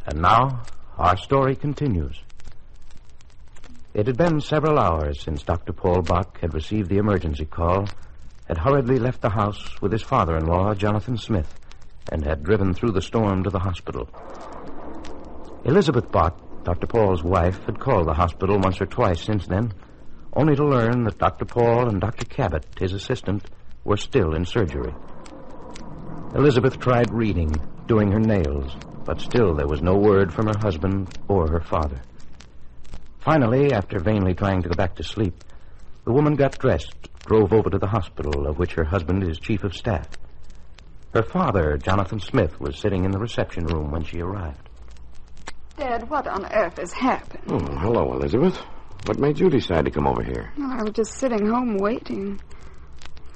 And now, our story continues. It had been several hours since Dr. Paul Bott had received the emergency call, had hurriedly left the house with his father-in-law, Jonathan Smith, and had driven through the storm to the hospital. Elizabeth Bott, Dr. Paul's wife, had called the hospital once or twice since then, only to learn that Dr. Paul and Dr. Cabot, his assistant, were still in surgery. Elizabeth tried reading, doing her nails, but still there was no word from her husband or her father. Finally, after vainly trying to go back to sleep, the woman got dressed, drove over to the hospital, of which her husband is chief of staff. Her father, Jonathan Smith, was sitting in the reception room when she arrived. Dad, what on earth has happened? Oh, hello, Elizabeth. What made you decide to come over here? Well, I was just sitting home waiting.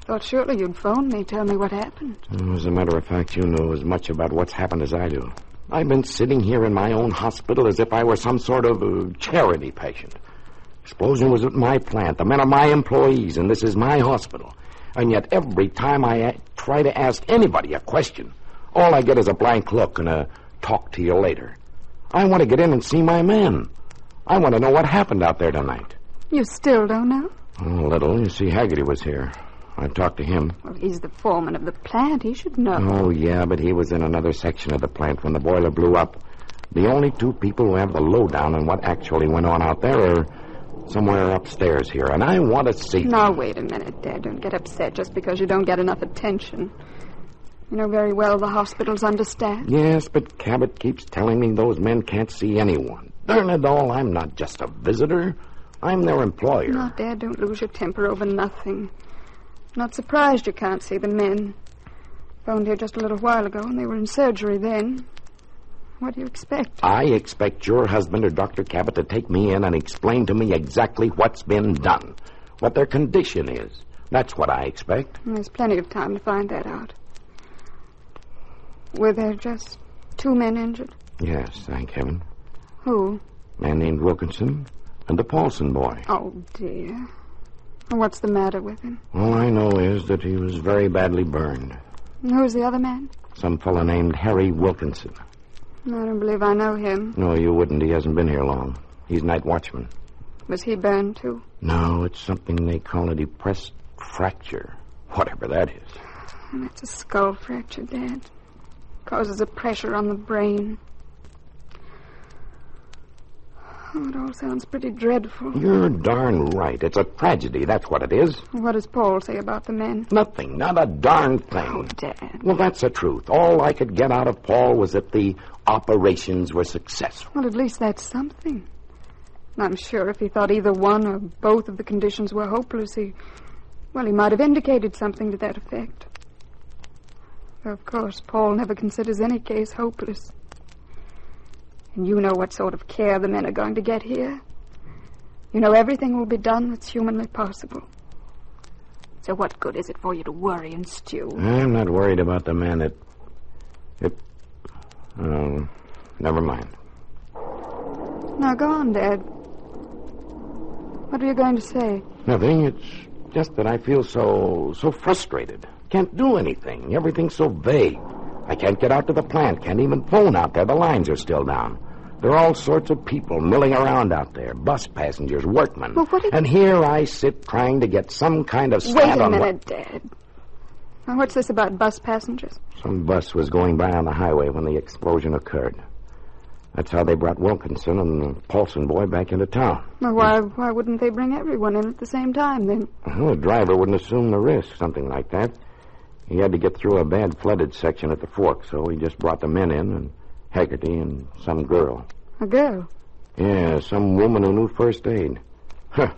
Thought surely you'd phone me, tell me what happened. As a matter of fact, you know as much about what's happened as I do. I've been sitting here in my own hospital as if I were some sort of charity patient. Explosion was at my plant. The men are my employees, and this is my hospital. And yet every time I try to ask anybody a question, all I get is a blank look and a talk to you later. I want to get in and see my men. I want to know what happened out there tonight. You still don't know? A little. You see, Haggerty was here. I talked to him. Well, he's the foreman of the plant. He should know. Oh, yeah, but he was in another section of the plant when the boiler blew up. The only two people who have the lowdown on what actually went on out there are somewhere upstairs here, and I want to see them. Now, wait a minute, Dad. Don't get upset just because you don't get enough attention. You know very well the hospital's understaffed. Yes, but Cabot keeps telling me those men can't see anyone. Darn it all, I'm not just a visitor. I'm their employer. No, Dad, don't lose your temper over nothing. Not surprised you can't see the men. Phoned here just a little while ago, and they were in surgery then. What do you expect? I expect your husband or Dr. Cabot to take me in and explain to me exactly what's been done, what their condition is. That's what I expect. There's plenty of time to find that out. Were there just 2 men injured? Yes, thank heaven. Who? A man named Wilkinson and the Paulson boy. Oh, dear. What's the matter with him? All I know is that he was very badly burned. Who's the other man? Some fellow named Harry Wilkinson. I don't believe I know him. No, you wouldn't. He hasn't been here long. He's night watchman. Was he burned, too? No, it's something they call a depressed fracture. Whatever that is. That's a skull fracture, Dad. Causes a pressure on the brain. Oh, it all sounds pretty dreadful. You're darn right. It's a tragedy, that's what it is. What does Paul say about the men? Nothing, not a darn thing. Oh, Dad. Well, that's the truth. All I could get out of Paul was that the operations were successful. Well, at least that's something. I'm sure if he thought either one or both of the conditions were hopeless, he might have indicated something to that effect. Of course, Paul never considers any case hopeless. And you know what sort of care the men are going to get here. You know everything will be done that's humanly possible. So what good is it for you to worry and stew? I'm not worried about the man never mind. Now, go on, Dad. What are you going to say? Nothing. It's just that I feel so frustrated. Can't do anything. Everything's so vague. I can't get out to the plant. Can't even phone out there. The lines are still down. There are all sorts of people milling around out there. Bus passengers, workmen. Well, and here I sit trying to get some kind of stat on Wait a minute, Dad. Now, what's this about bus passengers? Some bus was going by on the highway when the explosion occurred. That's how they brought Wilkinson and the Paulson boy back into town. Well, why wouldn't they bring everyone in at the same time, then? Well, the driver wouldn't assume the risk, something like that. He had to get through a bad flooded section at the fork, so he just brought the men in, and Haggerty and some girl. A girl? Yeah, some woman who knew first aid. Huh.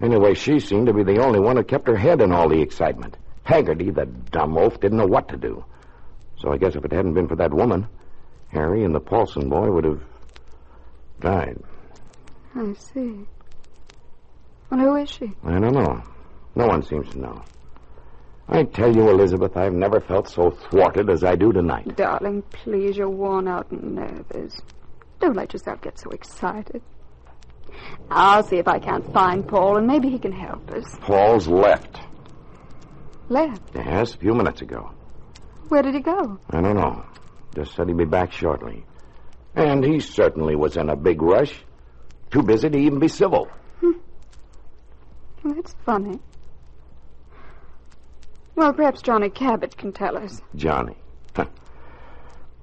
Anyway, she seemed to be the only one who kept her head in all the excitement. Haggerty, the dumb oaf, didn't know what to do. So I guess if it hadn't been for that woman, Harry and the Paulson boy would have died. I see. Well, who is she? I don't know. No one seems to know. I tell you, Elizabeth, I've never felt so thwarted as I do tonight. Darling, please, you're worn out and nervous. Don't let yourself get so excited. I'll see if I can't find Paul, and maybe he can help us. Paul's left. Left? Yes, a few minutes ago. Where did he go? I don't know. Just said he'd be back shortly. And he certainly was in a big rush. Too busy to even be civil. Well, that's funny. Well, perhaps Johnny Cabot can tell us. Johnny. Huh.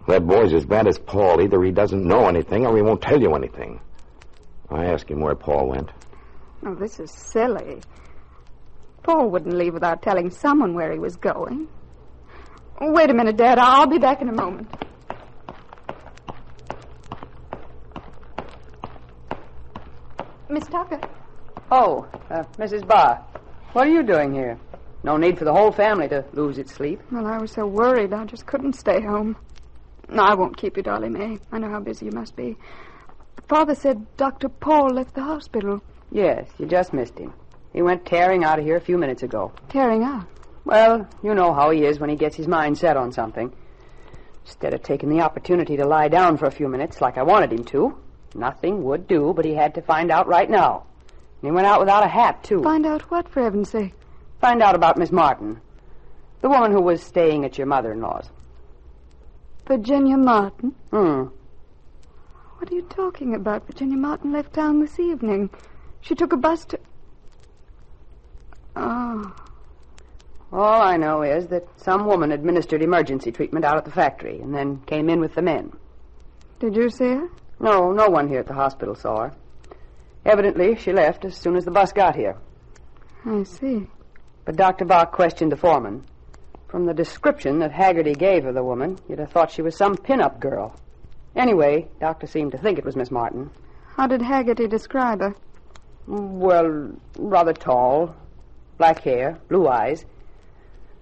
That boy's as bad as Paul. Either he doesn't know anything or he won't tell you anything. I asked him where Paul went. Oh, this is silly. Paul wouldn't leave without telling someone where he was going. Wait a minute, Dad. I'll be back in a moment. Miss Tucker. Oh, Mrs. Bott. What are you doing here? No need for the whole family to lose its sleep. Well, I was so worried I just couldn't stay home. No, I won't keep you, Dolly May. I know how busy you must be. Father said Dr. Paul left the hospital. Yes, you just missed him. He went tearing out of here a few minutes ago. Tearing out? Well, you know how he is when he gets his mind set on something. Instead of taking the opportunity to lie down for a few minutes like I wanted him to, nothing would do, but he had to find out right now. And he went out without a hat, too. Find out what, for heaven's sake? Find out about Miss Martin, the woman who was staying at your mother-in-law's. Virginia Martin? Hmm. What are you talking about? Virginia Martin left town this evening. She took a bus to... Oh. All I know is that some woman administered emergency treatment out at the factory and then came in with the men. Did you see her? No one here at the hospital saw her. Evidently, she left as soon as the bus got here. I see. But Dr. Bott questioned the foreman. From the description that Haggerty gave of the woman, you'd have thought she was some pin-up girl. Anyway, Doctor seemed to think it was Miss Martin. How did Haggerty describe her? Well, rather tall, black hair, blue eyes.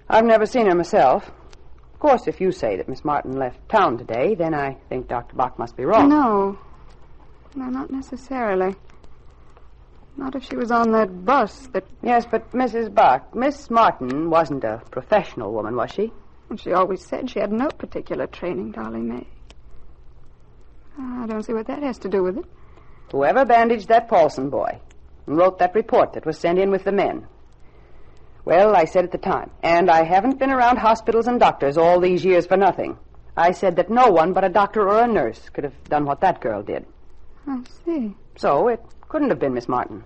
I've never seen her myself. Of course, if you say that Miss Martin left town today, then I think Dr. Bott must be wrong. No, not necessarily. Not if she was on that bus that... Yes, but Mrs. Bott, Miss Martin wasn't a professional woman, was she? Well, she always said she had no particular training, Dolly May. I don't see what that has to do with it. Whoever bandaged that Paulson boy and wrote that report that was sent in with the men. Well, I said at the time, and I haven't been around hospitals and doctors all these years for nothing. I said that no one but a doctor or a nurse could have done what that girl did. I see. So it couldn't have been Miss Martin.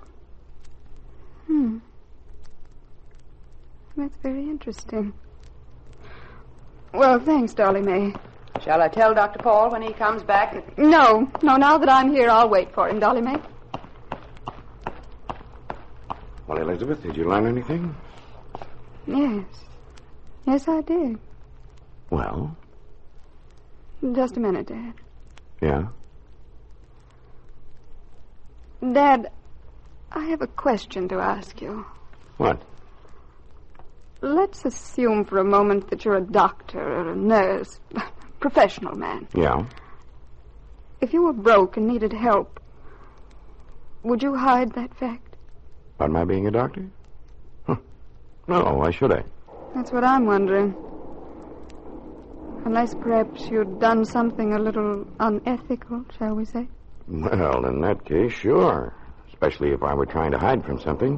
That's very interesting. Well, thanks, Dolly May. Shall I tell Dr. Paul when he comes back that... No, now that I'm here, I'll wait for him, Dolly May. Well, Elizabeth, did you learn anything? Yes, I did. Well? Just a minute, Dad. Yeah? Dad, I have a question to ask you. What? Let's assume for a moment that you're a doctor or a nurse, professional man. Yeah? If you were broke and needed help, would you hide that fact? About my being a doctor? No, why should I? That's what I'm wondering. Unless perhaps you'd done something a little unethical, shall we say? Well, in that case, sure. Especially if I were trying to hide from something.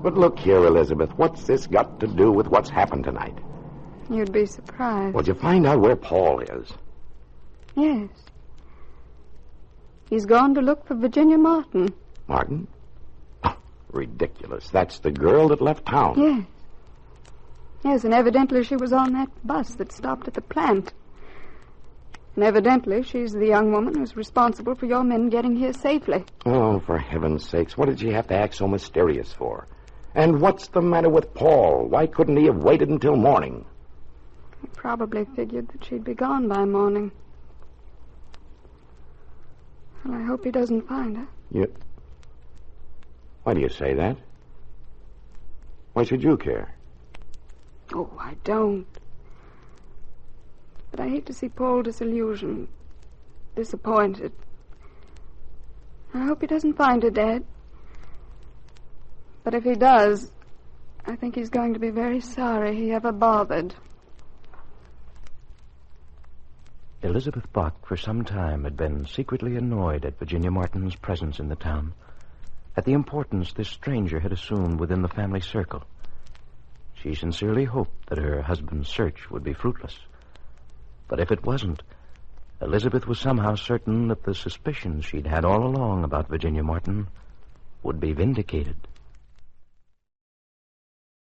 But look here, Elizabeth, what's this got to do with what's happened tonight? You'd be surprised. Well, did you find out where Paul is? Yes. He's gone to look for Virginia Martin. Martin? Oh, ridiculous. That's the girl that left town. Yes. Yes, and evidently she was on that bus that stopped at the plant. And evidently she's the young woman who's responsible for your men getting here safely. Oh, for heaven's sakes, what did she have to act so mysterious for? And what's the matter with Paul? Why couldn't he have waited until morning? He probably figured that she'd be gone by morning. Well, I hope he doesn't find her. Why do you say that? Why should you care? Oh, I don't. But I hate to see Paul disillusioned, disappointed. I hope he doesn't find her, Dad. But if he does, I think he's going to be very sorry he ever bothered. Elizabeth Bott, for some time, had been secretly annoyed at Virginia Martin's presence in the town, at the importance this stranger had assumed within the family circle. She sincerely hoped that her husband's search would be fruitless. But if it wasn't, Elizabeth was somehow certain that the suspicions she'd had all along about Virginia Martin would be vindicated.